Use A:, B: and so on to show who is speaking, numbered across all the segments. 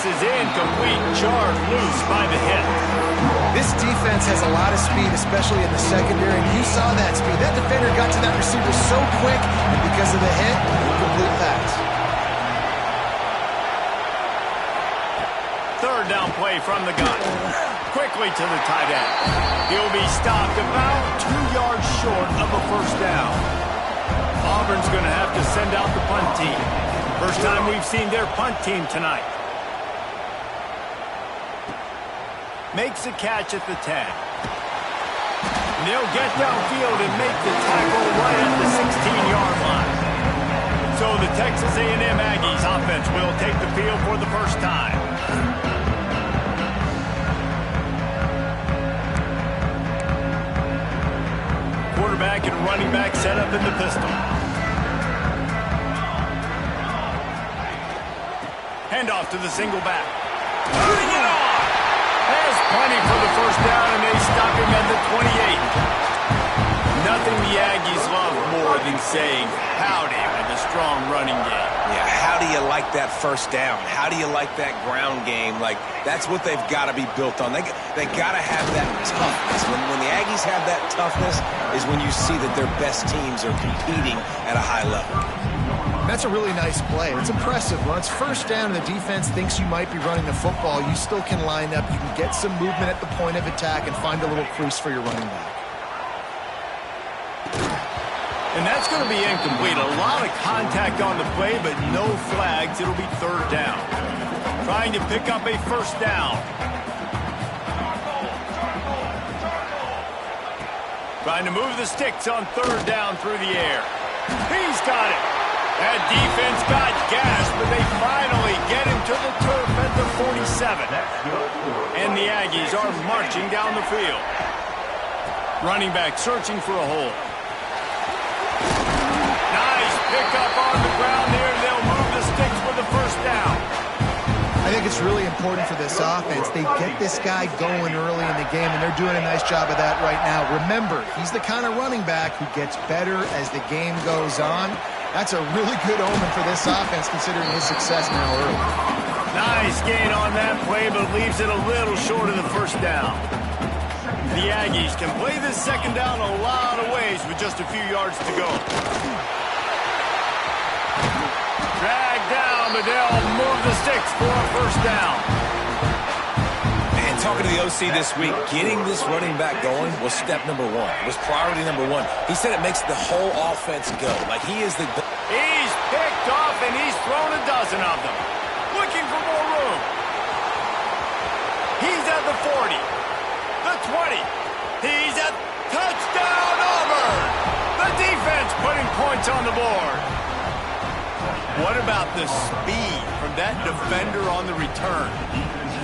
A: is incomplete, jarred loose by the hit.
B: This defense has a lot of speed, especially in the secondary, and you saw that speed. That defender got to that receiver so quick, and because of the hit, incomplete pass.
A: Third down play from the gun. Quickly to the tight end. He'll be stopped about 2 yards short of a first down. Auburn's going to have to send out the punt team. First time we've seen their punt team tonight. Makes a catch at the 10. And they'll get downfield and make the tackle right at the 16-yard line. So the Texas A&M Aggies offense will take the field for the first time. Quarterback and running back set up in the pistol. Handoff to the single back. Putting it on! There's plenty for the first down, and they stop him at the 28. Nothing the Aggies love more than saying howdy with a strong running game.
C: Yeah, how do you like that first down? How do you like that ground game? Like, that's what they've got to be built on. They got to have that toughness. When the Aggies have that toughness is when you see that their best teams are competing at a high level.
B: That's a really nice play. It's impressive. When it's first down and the defense thinks you might be running the football, you still can line up. You can get some movement at the point of attack and find a little crease for your running back.
A: And that's going to be incomplete. A lot of contact on the play, but no flags. It'll be third down. Trying to pick up a first down. Trying to move the sticks on third down through the air. He's got it. That defense got gas, but they finally get him to the turf at the 47. And the Aggies are marching down the field. Running back searching for a hole. Nice pickup on the ground there. They'll move the sticks with the first down.
B: I think it's really important for this offense. They get this guy going early in the game, and they're doing a nice job of that right now. Remember, he's the kind of running back who gets better as the game goes on. That's a really good omen for this offense, considering his success now early.
A: Nice gain on that play, but leaves it a little short of the first down. The Aggies can play this second down a lot of ways with just a few yards to go. Dragged down, but they'll move the sticks for a first down.
C: Man, talking to the OC this week, getting this running back going was step number one. Was priority number one. He said it makes the whole offense go. Like he is the...
A: He's picked off, and he's thrown a dozen of them. Looking for more room. He's at the 40. The 20. He's at touchdown Auburn. The defense putting points on the board. What about the speed from that defender on the return?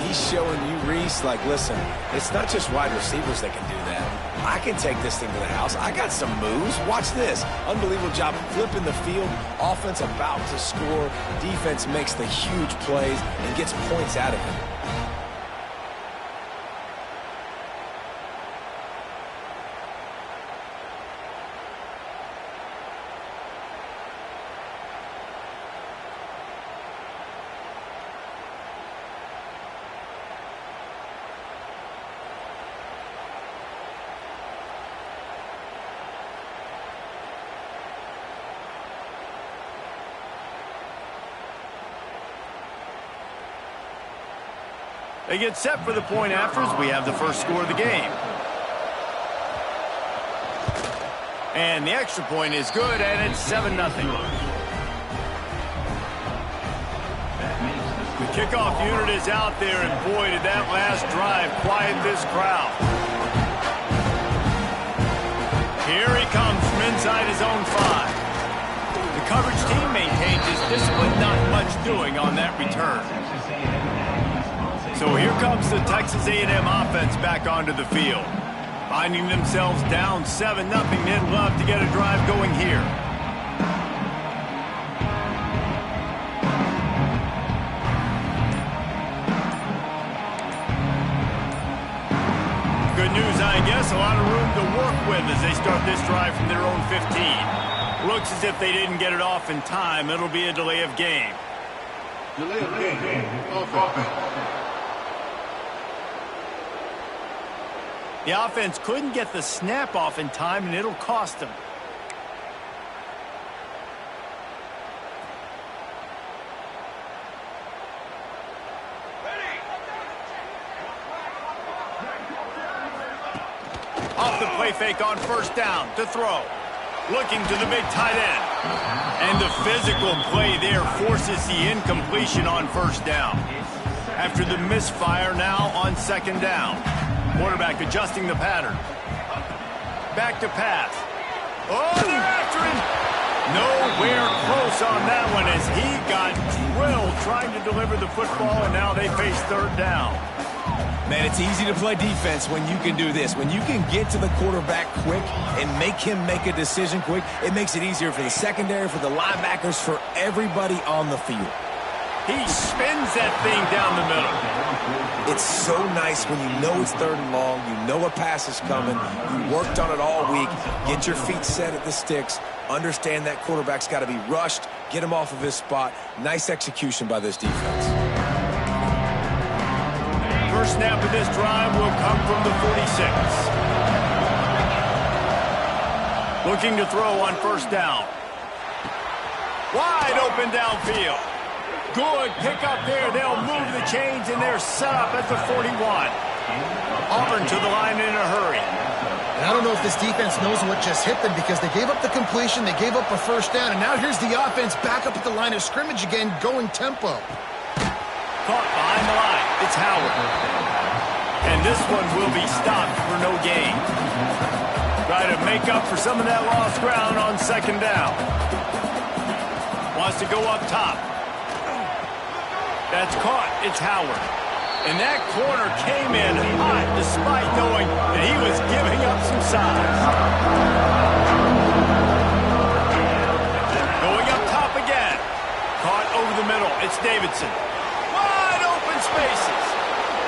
C: He's showing you, Reese, like, listen, it's not just wide receivers that can do that. I can take this thing to the house. I got some moves. Watch this. Unbelievable job flipping the field. Offense about to score. Defense makes the huge plays and gets points out of it.
A: They get set for the point after as we have the first score of the game. And the extra point is good, and it's 7-0. The kickoff unit is out there, and boy, did that last drive quiet this crowd. Here he comes from inside his own 5. The coverage team maintains his discipline, not much doing on that return. So here comes the Texas A&M offense back onto the field. Finding themselves down 7-0, they'd love to get a drive going here. Good news, I guess, a lot of room to work with as they start this drive from their own 15. Looks as if they didn't get it off in time. It'll be a delay of game.
D: Delay of game. Offense.
A: The offense couldn't get the snap off in time, and it'll cost them. Off the play fake on first down to throw. Looking to the big tight end. And the physical play there forces the incompletion on first down. After the misfire, now on second down. Quarterback adjusting the pattern. Back to pass. Oh, they're after him. Nowhere close on that one as he got drilled trying to deliver the football, and now they face third down.
C: Man, it's easy to play defense when you can do this. When you can get to the quarterback quick and make him make a decision quick, it makes it easier for the secondary, for the linebackers, for everybody on the field.
A: He spins that thing down the middle.
C: It's so nice when you know it's third and long, you know a pass is coming, you worked on it all week, get your feet set at the sticks, understand that quarterback's got to be rushed, get him off of his spot. Nice execution by this defense.
A: First snap of this drive will come from the 46. Looking to throw on first down. Wide open downfield. Good pick up there. They'll move the chains, and they're set up at the 41. Auburn to the line in a hurry.
B: And I don't know if this defense knows what just hit them because they gave up the completion, they gave up a first down, and now here's the offense back up at the line of scrimmage again, going tempo.
A: Caught behind the line. It's Howard. And this one will be stopped for no gain. Try to make up for some of that lost ground on second down. Wants to go up top. That's caught. It's Howard. And that corner came in hot despite knowing that he was giving up some size. Going up top again. Caught over the middle. It's Davidson. Wide open spaces.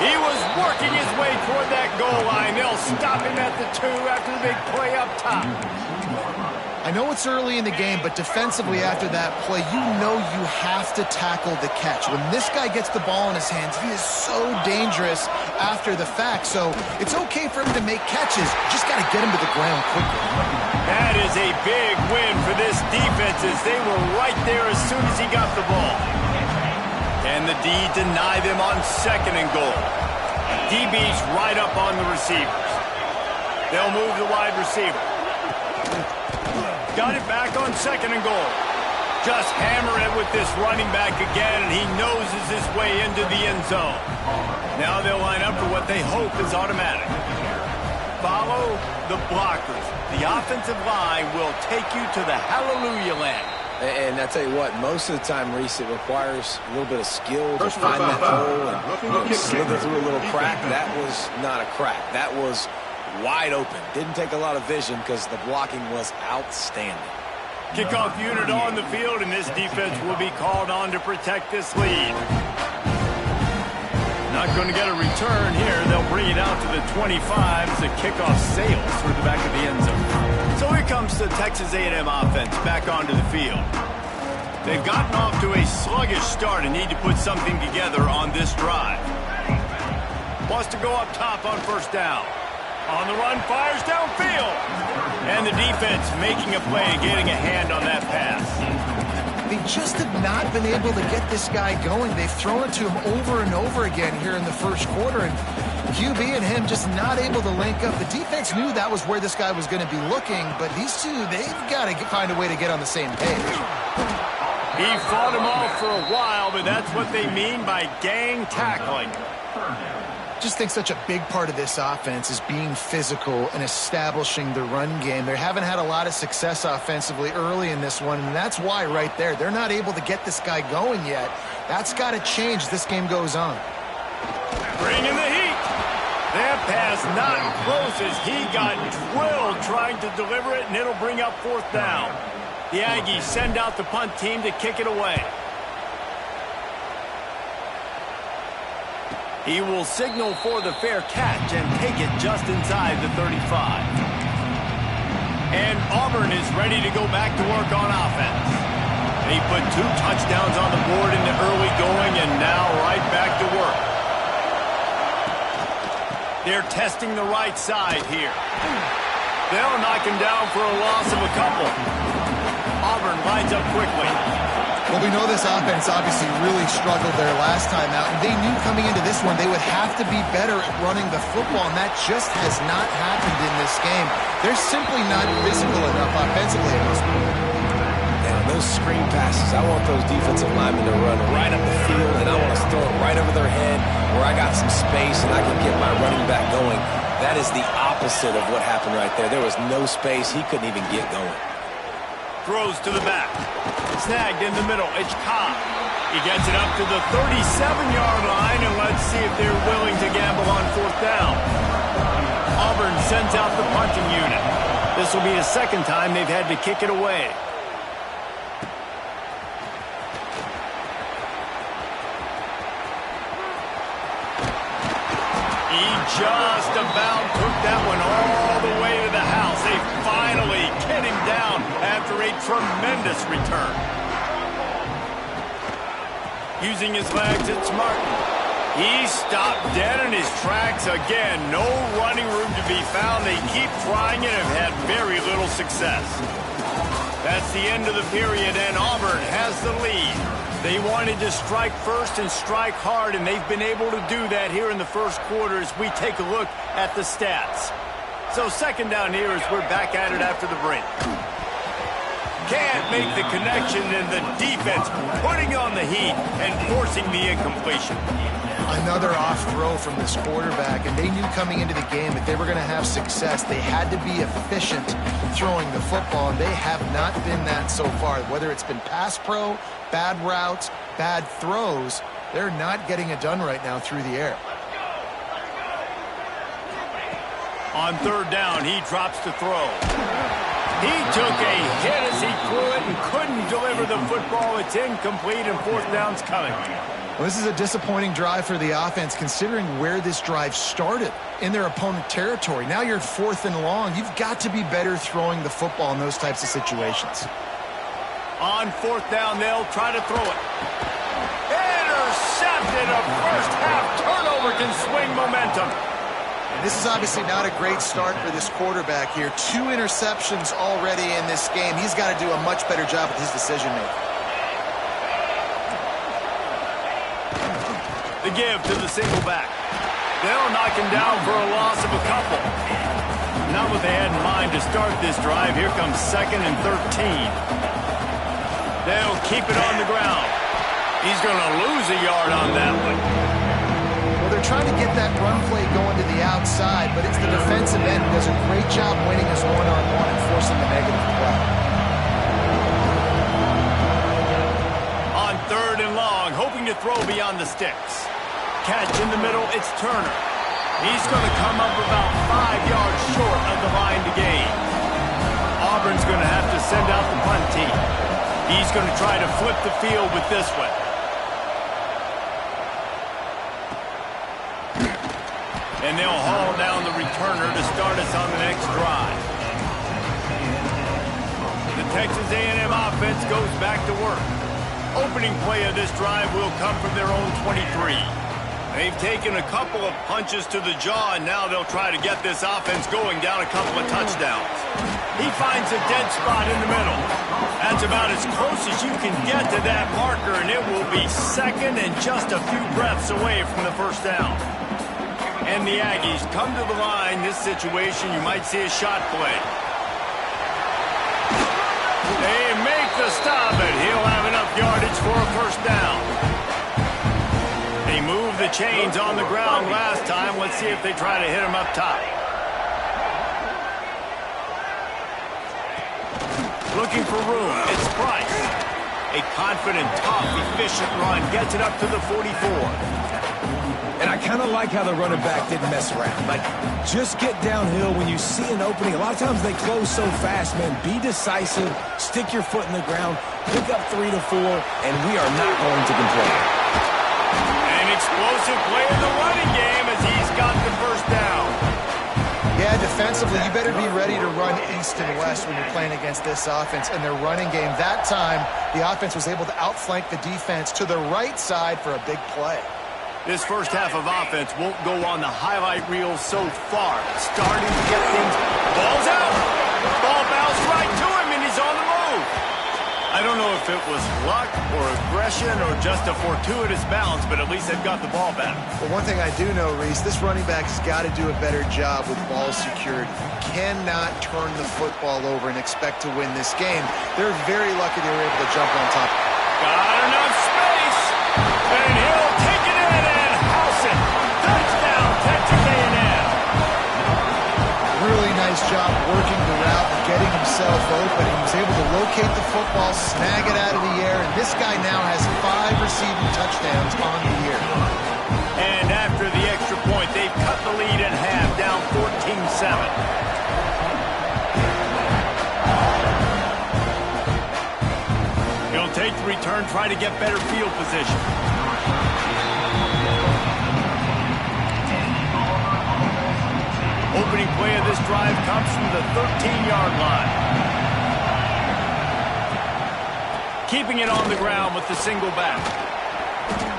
A: He was working his way toward that goal line. They'll stop him at the 2 after the big play up top.
B: I know it's early in the game, but defensively after that play, you know you have to tackle the catch. When this guy gets the ball in his hands, he is so dangerous after the fact. So it's okay for him to make catches. Just got to get him to the ground quickly.
A: That is a big win for this defense as they were right there as soon as he got the ball. And the D deny them on second and goal. DB's right up on the receivers. They'll move the wide receiver. Got it back on second and goal. Just hammer it with this running back again, and he noses his way into the end zone. Now they'll line up for what they hope is automatic. Follow the blockers. The offensive line will take you to the hallelujah land.
C: And I tell you what, most of the time, Reese, it requires a little bit of skill to find that hole and slither through a little crack. That was not a crack. That was wide open. Didn't take a lot of vision because the blocking was outstanding.
A: Kickoff unit on the field, and this defense will be called on to protect this lead. Not going to get a return here. They'll bring it out to the 25 as the kickoff sails through the back of the end zone. So here comes the Texas A&M offense back onto the field. They've gotten off to a sluggish start and need to put something together on this drive. Wants to go up top on first down. On the run, fires downfield. And the defense making a play and getting a hand on that pass.
B: They just have not been able to get this guy going. They've thrown it to him over and over again here in the first quarter, and QB and him just not able to link up. The defense knew that was where this guy was going to be looking, but these two, they've got to find a way to get on the same page.
A: He fought him off for a while, but that's what they mean by gang tackling.
B: Just think such a big part of this offense is being physical and establishing the run game. They haven't had a lot of success offensively early in this one, and that's why right there. They're not able to get this guy going yet. That's got to change as this game goes on.
A: Bringing the heat. That pass not close as he got drilled trying to deliver it, and it'll bring up fourth down. The Aggies send out the punt team to kick it away. He will signal for the fair catch and take it just inside the 35. And Auburn is ready to go back to work on offense. He put 2 touchdowns on the board in the early going, and now right back to work. They're testing the right side here. They'll knock him down for a loss of a couple. Auburn lines up quickly.
B: Well, we know this offense obviously really struggled there last time out, and they knew coming into this one they would have to be better at running the football, and that just has not happened in this game. They're simply not physical enough offensively at this point.
C: Those screen passes, I want those defensive linemen to run right up the field, and I want to throw it right over their head where I got some space and I can get my running back going. That is the opposite of what happened right there. There was no space. He couldn't even get going.
A: Throws to the back. Snagged in the middle. It's Cobb. He gets it up to the 37-yard line, and let's see if they're willing to gamble on 4th down. Auburn sends out the punting unit. This will be the second time they've had to kick it away. Just about took that one all the way to the house. They finally get him down after a tremendous return. Using his legs, it's Martin. He stopped dead in his tracks again. No running room to be found. They keep trying it and have had very little success. That's the end of the period, and Auburn has the lead. They wanted to strike first and strike hard, and they've been able to do that here in the first quarter as we take a look at the stats. So second down here as we're back at it after the break. Can't make the connection, and the defense putting on the heat and forcing the incompletion.
B: Another off throw from this quarterback, and they knew coming into the game that they were going to have success. They had to be efficient throwing the football, and they have not been that so far. Whether it's been pass pro, bad routes, bad throws, they're not getting it done right now through the air.
A: On 3rd down, he drops to throw. He took a hit as he threw it and couldn't deliver the football. It's incomplete, and 4th down's coming.
B: Well, this is a disappointing drive for the offense considering where this drive started in their opponent territory. Now you're 4th and long. You've got to be better throwing the football in those types of situations.
A: On 4th down, they'll try to throw it. Intercepted. A first half turnover can swing momentum.
B: This is obviously not a great start for this quarterback here. 2 interceptions already in this game. He's got to do a much better job with his decision-making.
A: The give to the single back. They'll knock him down for a loss of a couple. Not what they had in mind to start this drive. Here comes 2nd and 13. They'll keep it on the ground. He's going to lose a yard on that one.
B: Well, they're trying to get that run play going to the outside, but it's the defensive end who does a great job winning his one-on-one and forcing the negative play.
A: On 3rd and long, hoping to throw beyond the sticks. Catch in the middle, it's Turner. He's going to come up about 5 yards short of the line to gain. Auburn's going to have to send out the punt team. He's going to try to flip the field with this one. And they'll haul down the returner to start us on the next drive. The Texas A&M offense goes back to work. Opening play of this drive will come from their own 23. They've taken a couple of punches to the jaw, and now they'll try to get this offense going down a couple of touchdowns. He finds a dead spot in the middle. That's about as close as you can get to that marker, and it will be 2nd and just a few breaths away from the first down. And the Aggies come to the line. This situation, you might see a shot play. They make the stop, and he'll have enough yardage for a first down. They moved the chains on the ground last time. Let's see if they try to hit him up top. Looking for room. It's Price. A confident, tough, efficient run. Gets it up to the 44.
C: And I kind of like how the running back didn't mess around. Like, just get downhill when you see an opening. A lot of times they close so fast, man. Be decisive. Stick your foot in the ground. Pick up 3 to 4, and we are not going to complain.
A: An explosive play in the running game as he's got the first down.
B: Yeah, defensively, you better be ready to run east and west when you're playing against this offense and their running game. That time, the offense was able to outflank the defense to the right side for a big play.
A: This first half of offense won't go on the highlight reel so far. Starting to get things. Ball's out. Ball bounced right to him, and he's on the move. I don't know if it was luck or aggression or just a fortuitous bounce, but at least they've got the ball back.
B: Well, one thing I do know, Reese, this running back has got to do a better job with ball security. You cannot turn the football over and expect to win this game. They're very lucky they were able to jump on top.
A: Got enough space, and he'll take it in and house it. Touchdown, Texas A&M.
B: Really nice job working the route and getting himself open. He was able to locate the football, snag it out of the air, and this guy now has 5 receiving touchdowns on the year.
A: And after the extra point, they've cut the lead in half, down 14-7. He'll take the return, try to get better field position. Opening play of this drive comes from the 13-yard line. Keeping it on the ground with the single back.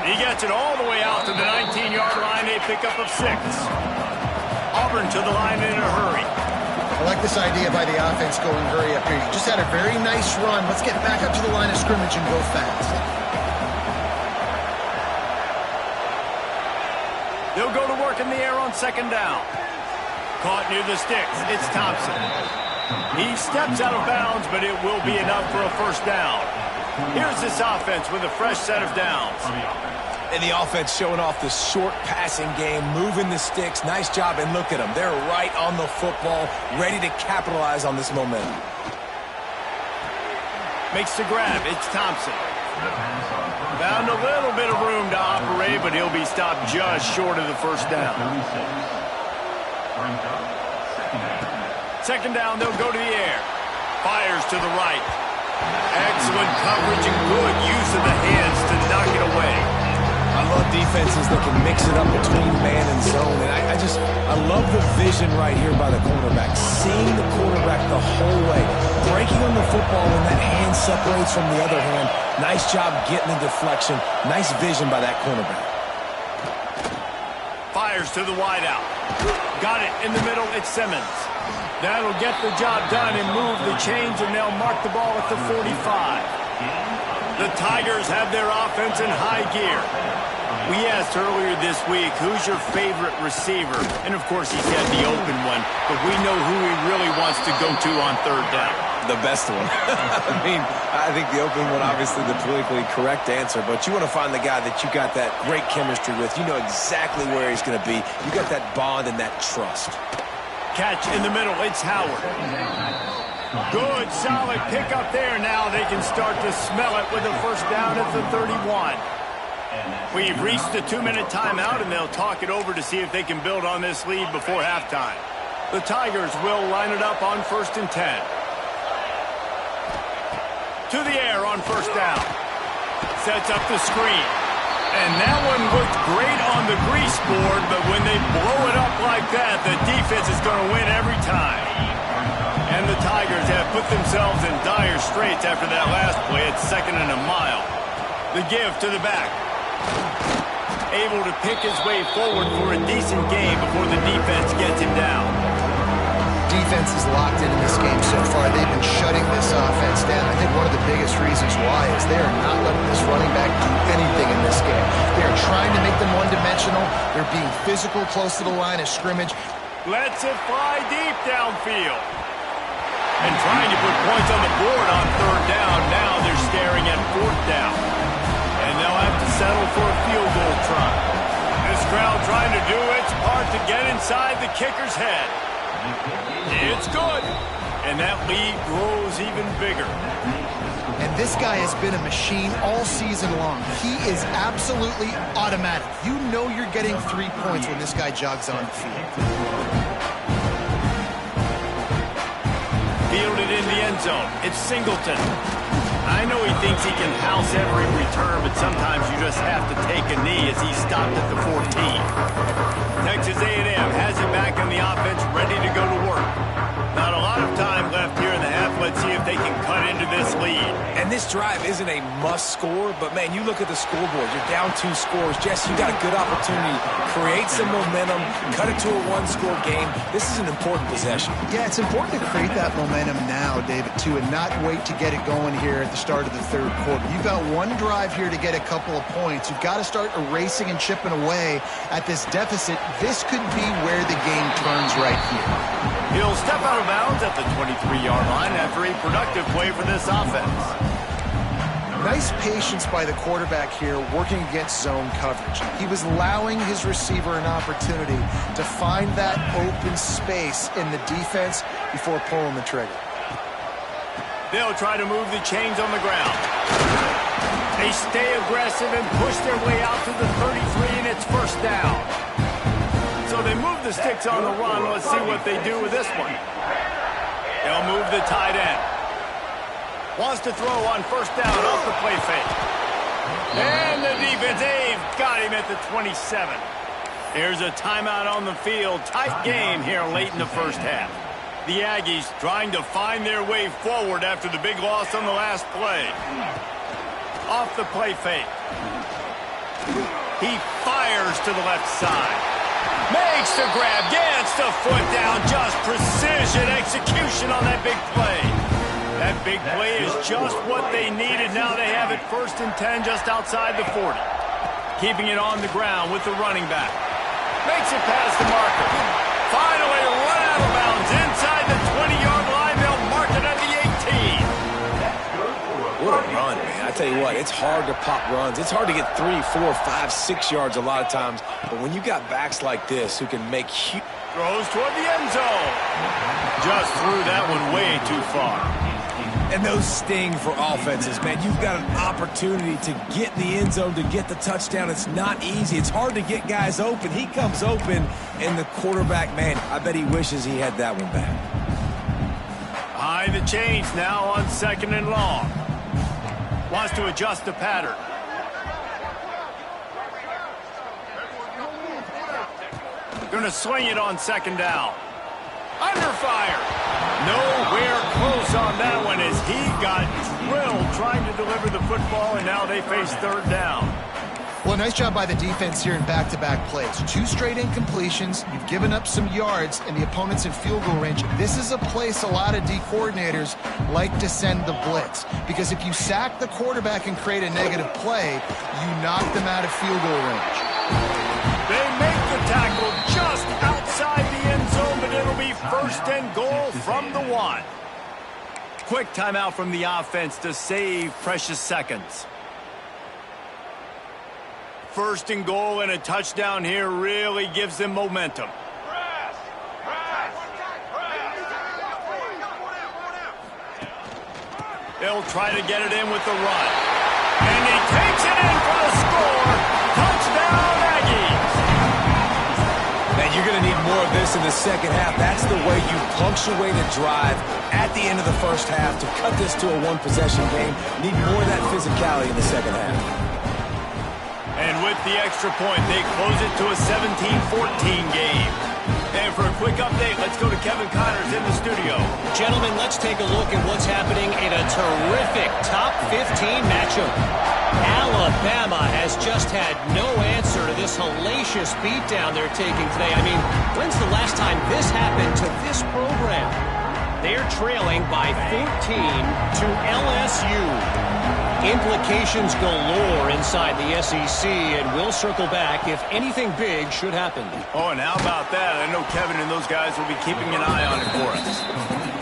A: He gets it all the way out to the 19-yard line, a pickup of 6. Auburn to the line in a hurry.
B: I like this idea by the offense going hurry up here. You just had a very nice run. Let's get back up to the line of scrimmage and go fast.
A: They'll go to work in the air on second down. Caught near the sticks. It's Thompson. He steps out of bounds, but it will be enough for a first down. Here's this offense with a fresh set of downs.
C: And the offense showing off the short passing game, moving the sticks. Nice job, and look at them. They're right on the football, ready to capitalize on this momentum.
A: Makes the grab. It's Thompson. Found a little bit of room to operate, but he'll be stopped just short of the first down. Second down, they'll go to the air. Fires to the right. Excellent coverage and good use of the hands to knock it away.
C: I love defenses that can mix it up between man and zone. And I love the vision right here by the cornerback. Seeing the quarterback the whole way. Breaking on the football when that hand separates from the other hand. Nice job getting the deflection. Nice vision by that cornerback.
A: Fires to the wideout. Got it in the middle. It's Simmons. That'll get the job done and move the chains, and they'll mark the ball at the 45. The Tigers have their offense in high gear. We asked earlier this week, who's your favorite receiver? And, of course, he said the open one, but we know who he really wants to go to on third down.
C: The best one. I think the open one, obviously the politically correct answer, but you want to find the guy that you got that great chemistry with. You know exactly where he's going to be. You got that bond and that trust.
A: Catch in the middle. It's Howard. Good, solid pickup there. Now they can start to smell it with a first down at the 31. We've reached the 2-minute timeout, and they'll talk it over to see if they can build on this lead before halftime. The Tigers will line it up on 1st and 10. To the air on first down. Sets up the screen. And that one looked great on the grease board, but when they blow it up like that, the defense is going to win every time. And the Tigers have put themselves in dire straits after that last play at 2nd and a mile. The give to the back. Able to pick his way forward for a decent game before the defense gets him down.
B: Defense is locked in this game so far. They've been shutting this offense down. I think one of the biggest reasons why is they are not letting this running back do anything in this game. They are trying to make them one-dimensional. They're being physical close to the line of scrimmage.
A: Lets it fly deep downfield. And trying to put points on the board on third down. Now they're staring at fourth down. And they'll have to settle for a field goal try. This crowd trying to do its part to get inside the kicker's head. It's good. And that lead grows even bigger.
B: And this guy has been a machine all season long. He is absolutely automatic. You know you're getting 3 points when this guy jogs on the field.
A: Fielded in the end zone. It's Singleton. I know he thinks he can house every return, but sometimes you just have to take a knee as he's stopped at the 14. Texas A&M has it back in the offense, ready to go to work.
C: drive isn't a must score, but, man, you look at the scoreboard. You're down 2 scores. Jesse, you got a good opportunity. Create some momentum. Cut it to a 1-score game. This is an important possession.
B: Yeah, it's important to create that momentum now, David, too, and not wait to get it going here at the start of the third quarter. You've got one drive here to get a couple of points. You've got to start erasing and chipping away at this deficit. This could be where the game turns right here.
A: He'll step out of bounds at the 23-yard line after a productive play for this offense.
B: Nice patience by the quarterback here working against zone coverage. He was allowing his receiver an opportunity to find that open space in the defense before pulling the trigger.
A: They'll try to move the chains on the ground. They stay aggressive and push their way out to the 33, and it's first down. So they move the sticks on the run. Let's see what they do with this one. They'll move the tight end. Wants to throw on first down off the play fake. And the defense, they've got him at the 27. Here's a timeout on the field. Tight game here late in the first half. The Aggies trying to find their way forward after the big loss on the last play. Off the play fake. He fires to the left side. Makes the grab, gets the foot down, just precision execution on that big play. That big play is just what they needed. Now they have it 1st and 10 just outside the 40. Keeping it on the ground with the running back. Makes it past the marker. Finally run out of bounds inside the 20-yard line. They'll mark it at the 18.
C: What a run, man. I tell you what, it's hard to pop runs. It's hard to get 3, 4, 5, 6 yards a lot of times. But when you got backs like this who can make huge...
A: Throws toward the end zone. Just threw that one way too far.
C: And those sting for offenses, man. You've got an opportunity to get in the end zone, to get the touchdown. It's not easy. It's hard to get guys open. He comes open, and the quarterback, man, I bet he wishes he had that one back.
A: Behind the chains now on 2nd and long. Wants to adjust the pattern. Going to swing it on 2nd down. Under fire. Nowhere close on that one as he got drilled trying to deliver the football, and now they face 3rd down.
B: Well, nice job by the defense here in back-to-back plays. 2 straight incompletions. You've given up some yards, and the opponent's in field goal range. This is a place a lot of D coordinators like to send the blitz, because if you sack the quarterback and create a negative play, you knock them out of field goal range.
A: They make the tackle just outside the end zone, but it'll be 1st and goal from the 1. Quick timeout from the offense to save precious seconds. 1st and goal and a touchdown here really gives them momentum. They'll try to get it in with the run. And he takes it in for the score. Touchdown, Aggies.
C: Man, you're going to need more of this in the second half. That's the way you punctuate a drive at the end of the first half to cut this to a 1-possession game. Need more of that physicality in the second half.
A: And with the extra point, they close it to a 17-14 game. And for a quick update, let's go to Kevin Connors in the studio.
E: Gentlemen, let's take a look at what's happening in a terrific top 15 matchup. Alabama has just had no answer to this hellacious beatdown they're taking today. I mean, when's the last time this happened to this program? They're trailing by 14 to LSU. Implications galore inside the SEC, and we'll circle back if anything big should happen.
A: Oh, and how about that? I know Kevin and those guys will be keeping an eye on it for us.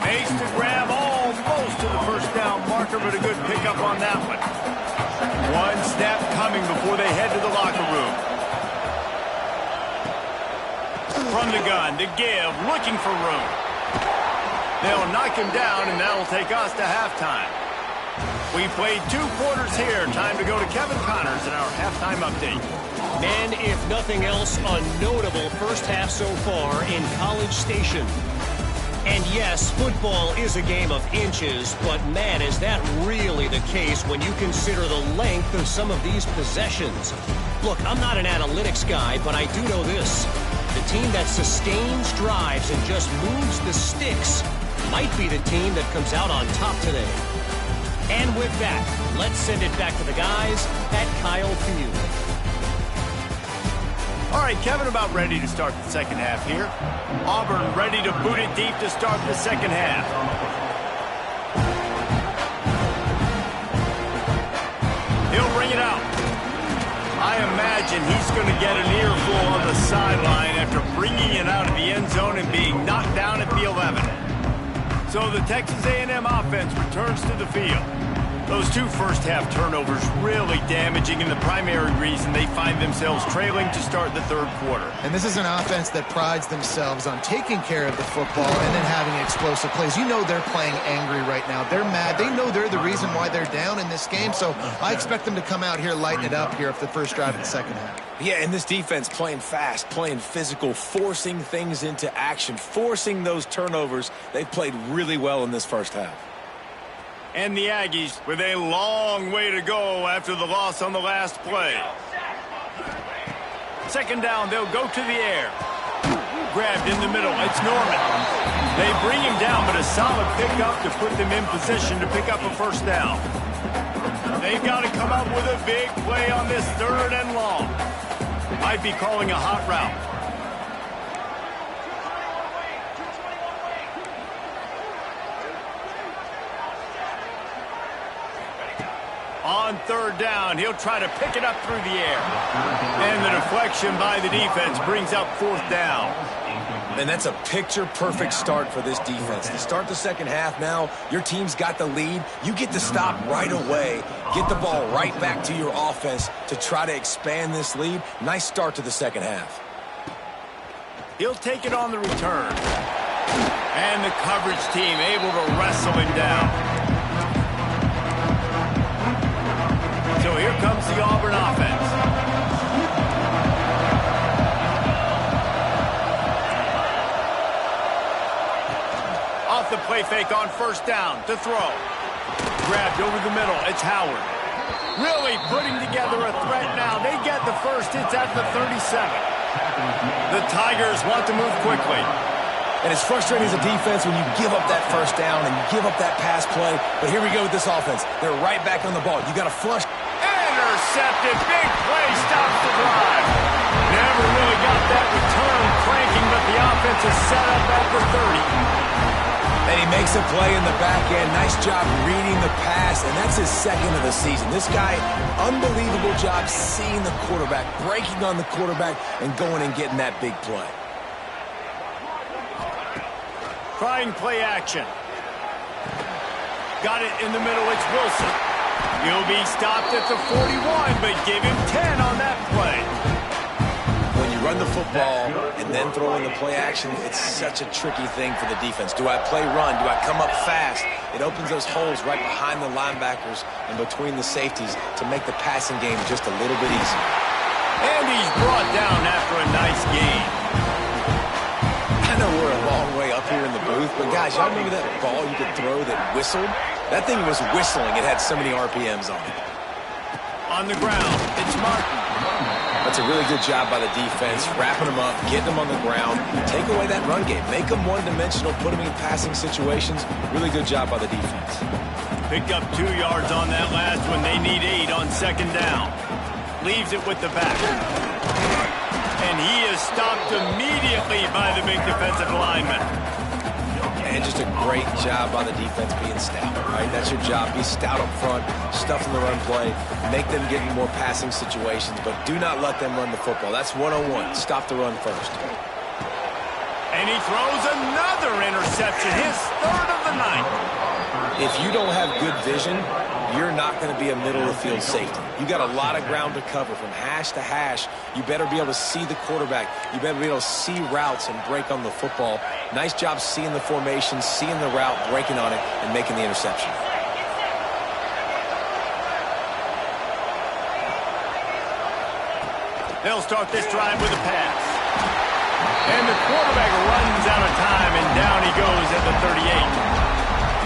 A: Makes the grab almost to the first down marker, but a good pickup on that one. One snap coming before they head to the locker room. From the gun to give, looking for room. They'll knock him down, and that'll take us to halftime. We played 2 quarters here. Time to go to Kevin Connors in our halftime update.
E: And if nothing else, a notable first half so far in College Station. And yes, football is a game of inches, but man, is that really the case when you consider the length of some of these possessions. Look, I'm not an analytics guy, but I do know this. The team that sustains drives and just moves the sticks might be the team that comes out on top today. And with that, let's send it back to the guys at Kyle Field.
A: All right, Kevin, about ready to start the second half here. Auburn ready to boot it deep to start the second half. He'll bring it out. I imagine he's going to get an earful on the sideline after bringing it out of the end zone and being knocked down at the 11. So the Texas A&M offense returns to the field. Those two first-half turnovers really damaging, and the primary reason they find themselves trailing to start the third quarter.
B: And this is an offense that prides themselves on taking care of the football and then having explosive plays. You know they're playing angry right now. They're mad. They know they're the reason why they're down in this game, so I expect them to come out here, lighten it up here for the first drive of the second half.
C: Yeah, and this defense playing fast, playing physical, forcing things into action, forcing those turnovers. They've played really well in this first half.
A: And the Aggies with a long way to go after the loss on the last play. Second down, they'll go to the air. Grabbed in the middle, it's Norman. They bring him down, but a solid pickup to put them in position to pick up a first down. They've got to come up with a big play on this third and long. Might be calling a hot route. On third down, he'll try to pick it up through the air. And the deflection by the defense brings up fourth down.
C: And that's a picture-perfect start for this defense. To start the second half now, your team's got the lead. You get to stop right away, get the ball right back to your offense to try to expand this lead. Nice start to the second half.
A: He'll take it on the return. And the coverage team able to wrestle him down. So here comes the Auburn offense. Off the play fake on first down to throw. Grabbed over the middle. It's Howard. Really putting together a threat now. They get the first. It's at the 37. The Tigers want to move quickly.
C: And it's frustrating as a defense when you give up that first down and you give up that pass play. But here we go with this offense. They're right back on the ball. You got to flush.
A: Intercepted. Big play stops the drive. Never really got that return cranking, but the offense is set up at the 30.
C: And he makes a play in the back end. Nice job reading the pass, and that's his second of the season. This guy, unbelievable job seeing the quarterback, breaking on the quarterback, and going and getting that big play.
A: Trying play action. Got it in the middle. It's Wilson. He'll be stopped at the 41, but give him 10 on that play.
C: When you run the football and then throw in the play action, it's such a tricky thing for the defense. Do I play run? Do I come up fast? It opens those holes right behind the linebackers and between the safeties to make the passing game just a little bit easier.
A: And he's brought down after a nice gain.
C: I know we're a long way up here in the booth, but guys, y'all remember that ball you could throw that whistled? That thing was whistling. It had so many RPMs on it.
A: On the ground, it's Martin.
C: That's a really good job by the defense, wrapping them up, getting them on the ground, take away that run game, make them one-dimensional, put them in passing situations. Really good job by the defense.
A: Picked up 2 yards on that last one. They need 8 on second down. Leaves it with the back. And he is stopped immediately by the big defensive lineman.
C: And just a great job by the defense being stout, right? That's your job. Be stout up front, stuff in the run play, make them get in more passing situations, but do not let them run the football. That's 101. Stop the run first.
A: And he throws another interception, his third of the night.
C: If you don't have good vision, you're not going to be a middle-of-the-field safety. You got a lot of ground to cover from hash to hash. You better be able to see the quarterback. You better be able to see routes and break on the football. Nice job seeing the formation, seeing the route, breaking on it, and making the interception.
A: They'll start this drive with a pass. And the quarterback runs out of time, and down he goes at the 38.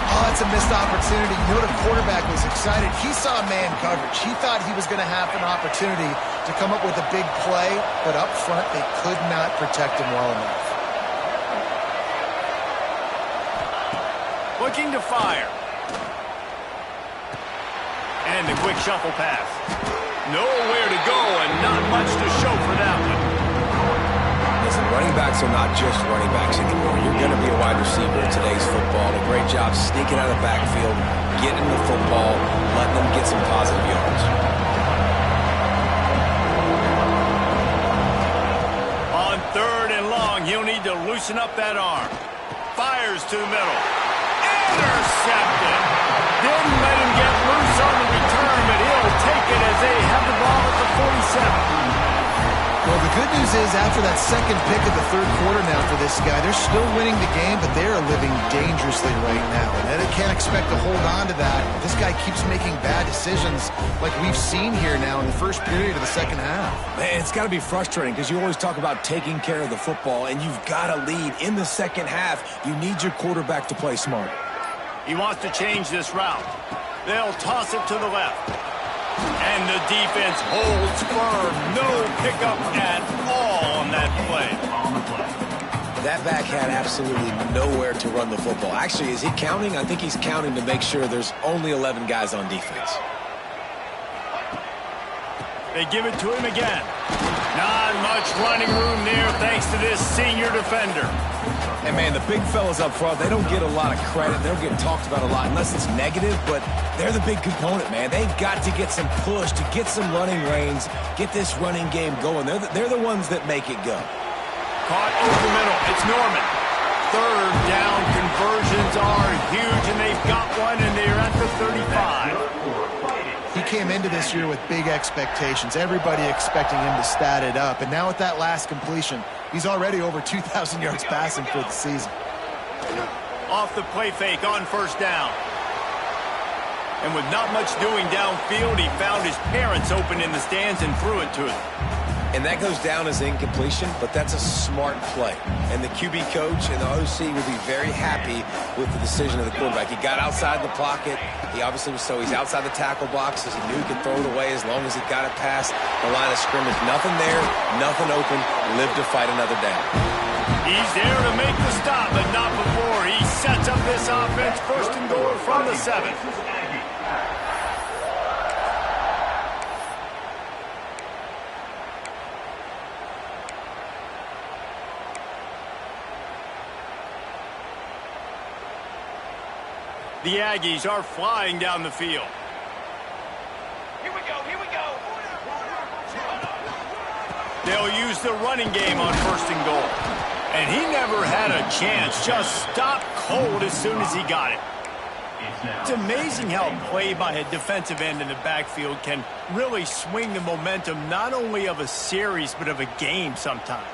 B: Oh, that's a missed opportunity. You know, the quarterback was excited. He saw man coverage. He thought he was going to have an opportunity to come up with a big play, but up front, they could not protect him well enough.
A: Looking to fire. And the quick shuffle pass. Nowhere to go and not much to show for that one.
C: Listen, running backs are not just running backs anymore. You're going to be a wide receiver in today's football. A great job sneaking out of the backfield, getting the football, letting them get some positive yards.
A: On 3rd and long, he'll need to loosen up that arm. Fires to the middle. Intercepted. Didn't let him get loose on the return, but he'll take it as they have the ball at the 47.
B: Well, the good news is after that second pick of the 3rd quarter now for this guy, they're still winning the game, but they are living dangerously right now. And they can't expect to hold on to that. This guy keeps making bad decisions like we've seen here now in the first period of the second half.
C: Man, it's got to be frustrating because you always talk about taking care of the football, and you've got to lead in the second half. You need your quarterback to play smart.
A: He wants to change this route. They'll toss it to the left. And the defense holds firm. No pickup at all on that play.
C: That back had absolutely nowhere to run the football. Actually, is he counting? I think he's counting to make sure there's only 11 guys on defense.
A: They give it to him again. Not much running room there thanks to this senior defender.
C: And, man, the big fellas up front, they don't get a lot of credit. They don't get talked about a lot unless it's negative, but they're the big component, man. They've got to get some push, to get some running lanes, get this running game going. They're the ones that make it go.
A: Caught over the middle. It's Norman. 3rd down conversions are huge, and they've got one, and they're at the 35.
B: He came into this year with big expectations. Everybody expecting him to stat it up. And now with that last completion, he's already over 2,000 yards passing for the season.
A: Off the play fake on 1st down. And with not much doing downfield, he found his parents open in the stands and threw it to them.
C: And that goes down as incompletion, but that's a smart play. And the QB coach and the OC will be very happy with the decision of the quarterback. He got outside the pocket. He obviously was he's outside the tackle box, as he knew he could throw it away as long as he got it past the line of scrimmage. Nothing there, nothing open, live to fight another down.
A: He's there to make the stop, but not before. He sets up this offense 1st and goal from the 7. The Aggies are flying down the field.
F: Here we go, here we go.
A: They'll use the running game on 1st and goal. And he never had a chance, just stopped cold as soon as he got it. It's amazing how play by a defensive end in the backfield can really swing the momentum not only of a series but of a game sometimes.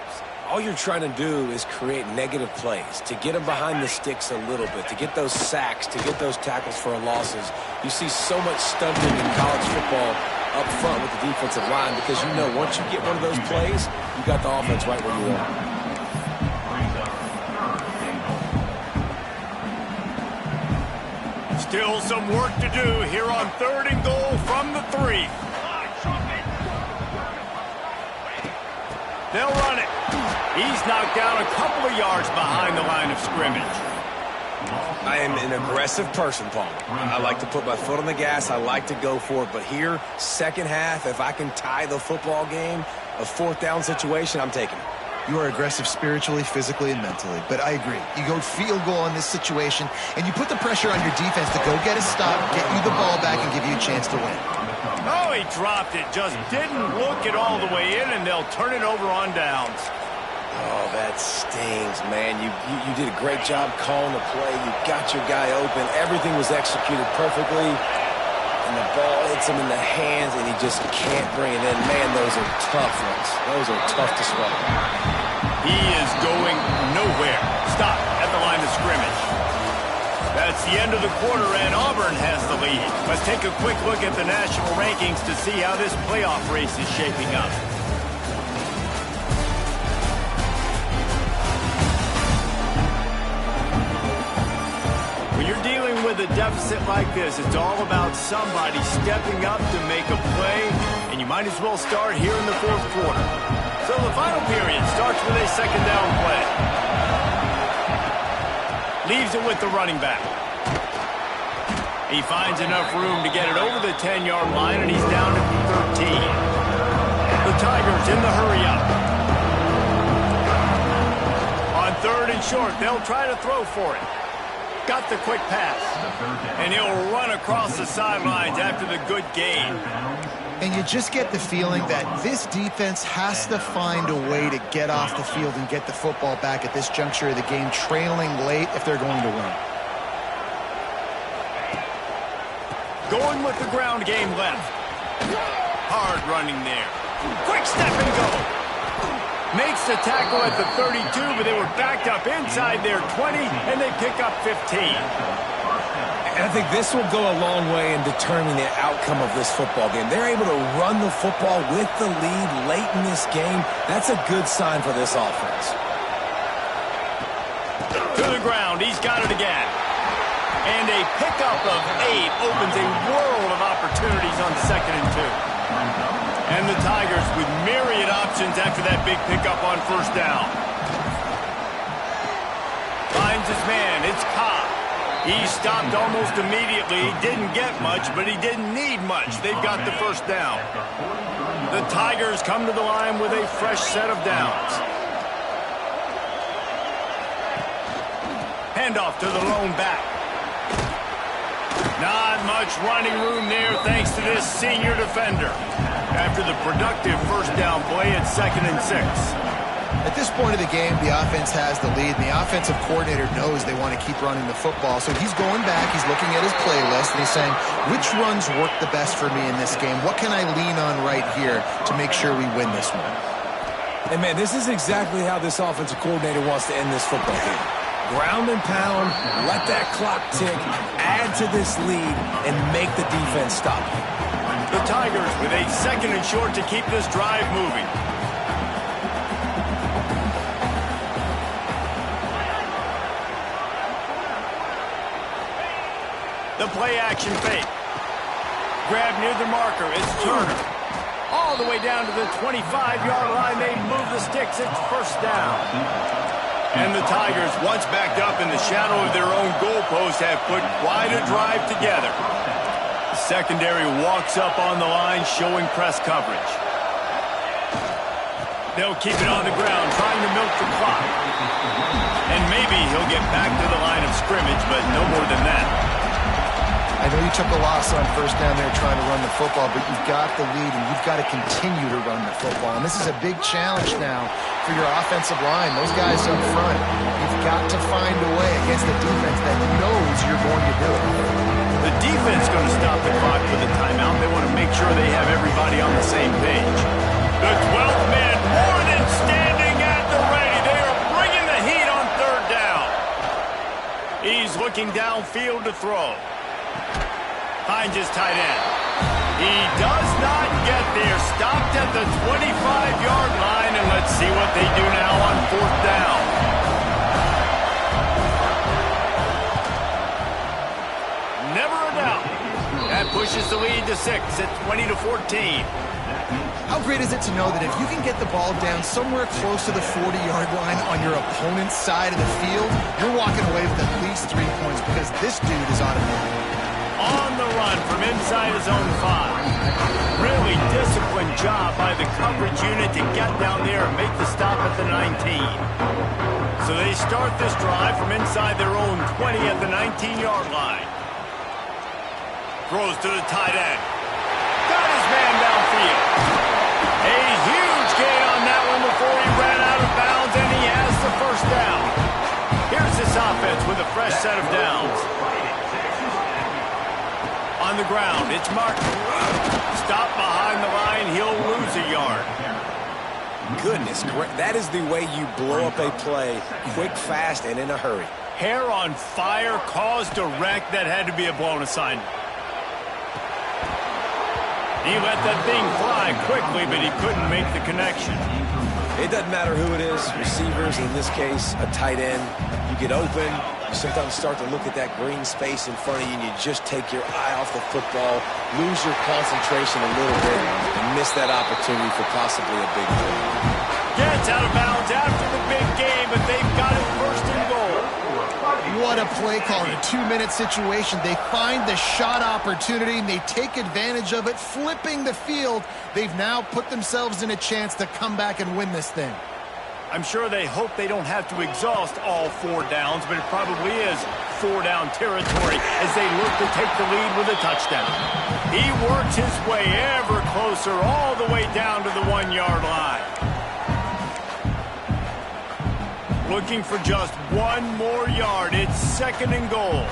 C: All you're trying to do is create negative plays, to get them behind the sticks a little bit, to get those sacks, to get those tackles for losses. You see so much stunting in college football up front with the defensive line because you know once you get one of those plays, you got the offense right where you want.
A: Still some work to do here on 3rd and goal from the 3. They'll run it. He's knocked down a couple of yards behind the line of scrimmage.
C: I am an aggressive person, Paul. I like to put my foot on the gas. I like to go for it. But here, second half, if I can tie the football game, a 4th down situation, I'm taking it.
B: You are aggressive spiritually, physically, and mentally. But I agree. You go field goal in this situation, and you put the pressure on your defense to go get a stop, get you the ball back, and give you a chance to win.
A: Oh, he dropped it. Just didn't look it all the way in, and they'll turn it over on downs.
C: Oh, that stings, man. You did a great job calling the play. You got your guy open. Everything was executed perfectly. And the ball hits him in the hands, and he just can't bring it in. Man, those are tough ones. Those are tough to swallow.
A: He is going nowhere. Stop at the line of scrimmage. That's the end of the quarter, and Auburn has the lead. Let's take a quick look at the national rankings to see how this playoff race is shaping up. When you're dealing with a deficit like this, it's all about somebody stepping up to make a play, and you might as well start here in the 4th quarter. So the final period starts with a 2nd down play. Leaves it with the running back. He finds enough room to get it over the 10-yard line, and he's down at 13. The Tigers in the hurry-up. On 3rd and short, they'll try to throw for it. Got the quick pass. And he'll run across the sidelines after the good gain.
B: And you just get the feeling that this defense has to find a way to get off the field and get the football back at this juncture of the game, trailing late if they're going to win.
A: Going with the ground game left. Hard running there. Quick step and go. Makes the tackle at the 32, but they were backed up inside their 20, and they pick up 15.
C: And I think this will go a long way in determining the outcome of this football game. They're able to run the football with the lead late in this game. That's a good sign for this offense.
A: To the ground. He's got it again. And a pickup of 8 opens a world of opportunities on 2nd and 2. And the Tigers with myriad options after that big pickup on 1st down. Finds his man. It's Cobb. He stopped almost immediately. He didn't get much, but he didn't need much. They've got the 1st down. The Tigers come to the line with a fresh set of downs. Handoff to the lone back. Not much running room there thanks to this senior defender. After the productive 1st down play at 2nd and 6.
B: At this point of the game, the offense has the lead, and the offensive coordinator knows they want to keep running the football. So he's going back, he's looking at his playlist, and he's saying, which runs work the best for me in this game? What can I lean on right here to make sure we win this one?
C: And, man, this is exactly how this offensive coordinator wants to end this football game. Ground and pound, let that clock tick, add to this lead, and make the defense stop.
A: The Tigers with a 2nd and short to keep this drive moving. The play action fake. Grab near the marker. It's Turner. All the way down to the 25-yard line. They move the sticks. It's 1st down. And the Tigers, once backed up in the shadow of their own goalpost, have put quite a drive together. The secondary walks up on the line, showing press coverage. They'll keep it on the ground, trying to milk the clock. And maybe he'll get back to the line of scrimmage, but no more than that.
B: I know you took a loss on 1st down there trying to run the football, but you've got the lead, and you've got to continue to run the football. And this is a big challenge now for your offensive line. Those guys up front, you've got to find a way against a defense that knows you're going to do it.
A: The defense is going to stop the clock with a timeout. They want to make sure they have everybody on the same page. The 12th man more than standing at the ready. They are bringing the heat on 3rd down. He's looking downfield to throw. Finds his tight end. He does not get there. Stopped at the 25-yard line, and let's see what they do now on 4th down. Never a doubt. That pushes the lead to 6 at 20-14.
B: How great is it to know that if you can get the ball down somewhere close to the 40-yard line on your opponent's side of the field, you're walking away with at least 3 points because this dude is automatic.
A: On the run from inside his own 5. Really disciplined job by the coverage unit to get down there and make the stop at the 19. So they start this drive from inside their own 20 at the 19-yard line. Throws to the tight end. Got his man downfield. A huge gain on that one before he ran out of bounds, and he has the 1st down. Here's this offense with a fresh set of downs. On the ground, it's Martin. Stop behind the line, he'll lose a yard.
C: Goodness, that is the way you blow up a play, quick, fast, and in a hurry.
A: Hair on fire, caused a wreck. That had to be a blown assignment. He let that thing fly quickly, but he couldn't make the connection.
C: It doesn't matter who it is, receivers, in this case, a tight end. You get open, you sometimes start to look at that green space in front of you, and you just take your eye off the football, lose your concentration a little bit, and miss that opportunity for possibly a big play.
A: Gets out of bounds after the big game, but they've got it 1st and goal.
B: What a play call in a 2-minute situation. They find the shot opportunity, and they take advantage of it, flipping the field. They've now put themselves in a chance to come back and win this thing.
A: I'm sure they hope they don't have to exhaust all 4 downs, but it probably is 4-down territory as they look to take the lead with a touchdown. He works his way ever closer all the way down to the 1-yard line. Looking for just 1 more yard. It's 2nd and goal.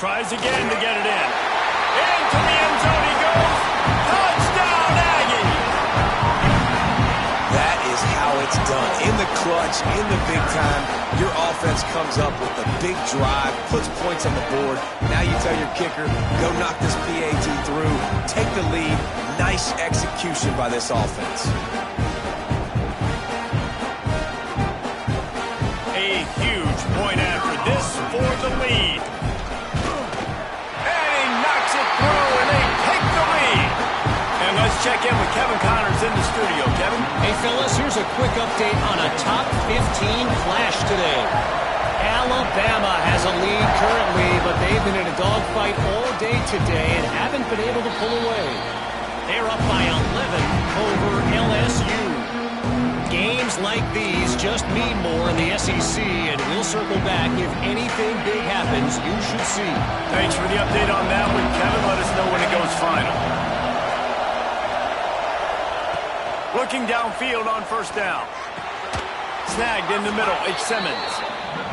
A: Tries again to get it in. Into the end zone he goes. Touchdown, Aggie!
C: That is how it's done. In the clutch, in the big time, your offense comes up with a big drive, puts points on the board. Now you tell your kicker, go knock this PAT through, take the lead. Nice execution by this offense.
A: A huge point after this for the lead. And he knocks it through, and they take the lead. And let's check in with Kevin Connors in the studio. Kevin?
E: Hey, fellas, here's a quick update on a top 15 flash today. Alabama has a lead currently, but they've been in a dogfight all day today and haven't been able to pull away. They're up by 11 over LSU. Games like these just mean more in the SEC, and we'll circle back if anything big happens you should see.
A: Thanks for the update on that one, Kevin. Let us know when it goes final. Looking downfield on 1st down. Snagged in the middle, it's Simmons.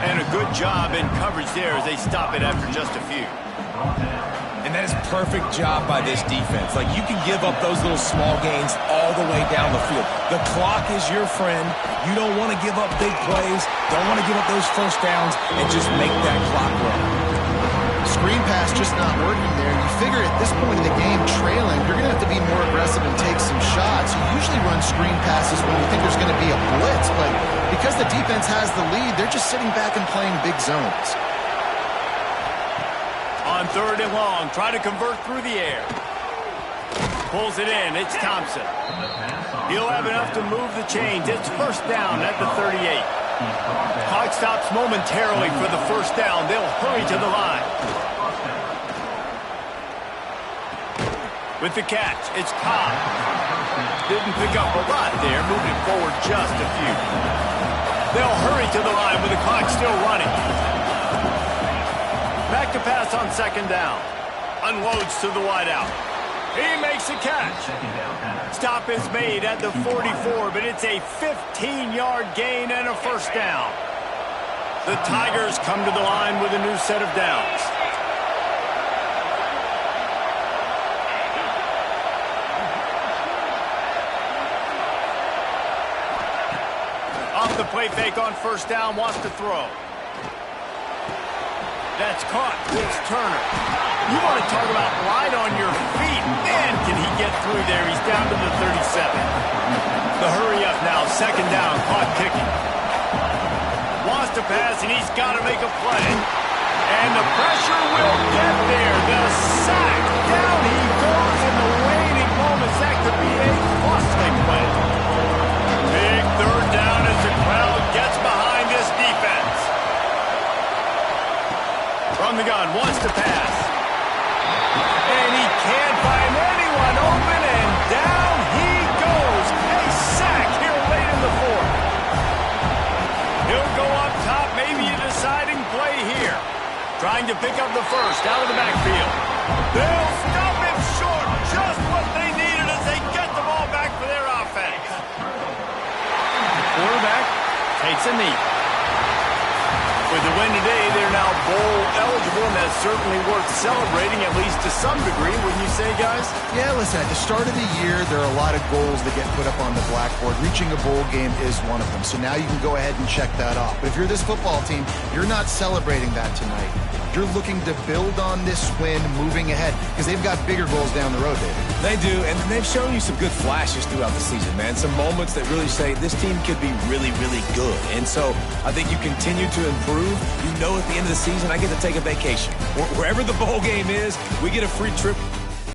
A: And a good job in coverage there as they stop it after just a few.
C: And that is a perfect job by this defense. Like, you can give up those little small gains all the way down the field. The clock is your friend. You don't want to give up big plays. Don't want to give up those 1st downs and just make that clock run.
B: Screen pass just not working there. You figure at this point in the game, trailing, you're going to have to be more aggressive and take some shots. You usually run screen passes when you think there's going to be a blitz, but because the defense has the lead, they're just sitting back and playing big zones.
A: On 3rd and long, try to convert through the air. Pulls it in, it's Thompson. He'll have enough to move the chains. It's 1st down at the 38. Clock stops momentarily for the 1st down. They'll hurry to the line. With the catch, it's Cobb. Didn't pick up a lot there, moving forward just a few. They'll hurry to the line with the clock still running. Back to pass on 2nd down. Unloads to the wideout. He makes a catch. Stop is made at the 44, but it's a 15-yard gain and a 1st down. The Tigers come to the line with a new set of downs. Off the play fake on 1st down, wants to throw. That's caught. It's Turner. You want to talk about light on your feet. Man, can he get through there. He's down to the 37. The hurry up now. 2nd down. Caught kicking. Wants to pass, and he's got to make a play. And the pressure will get there. The sack. Down he goes in the waning moments. That could be a costly play. Big 3rd down as the crowd gets behind this defense. From the gun, wants to pass. And he can't find anyone open, and down he goes. A sack here late in the 4th. He'll go up top, maybe a deciding play here. Trying to pick up the 1st out of the backfield. They'll stop him short. Just what they needed as they get the ball back for their offense. Quarterback takes a knee. With the win today, they're now bowl eligible, and that's certainly worth celebrating, at least to some degree, wouldn't you say, guys?
B: Yeah, listen, at the start of the year, there are a lot of goals that get put up on the blackboard. Reaching a bowl game is one of them, so now you can go ahead and check that off. But if you're this football team, you're not celebrating that tonight. You're looking to build on this win moving ahead because they've got bigger goals down the road, David.
C: They do, and they've shown you some good flashes throughout the season, man. Some moments that really say this team could be really, really good. And so I think you continue to improve. You know at the end of the season, I get to take a vacation. Wherever the bowl game is, we get a free trip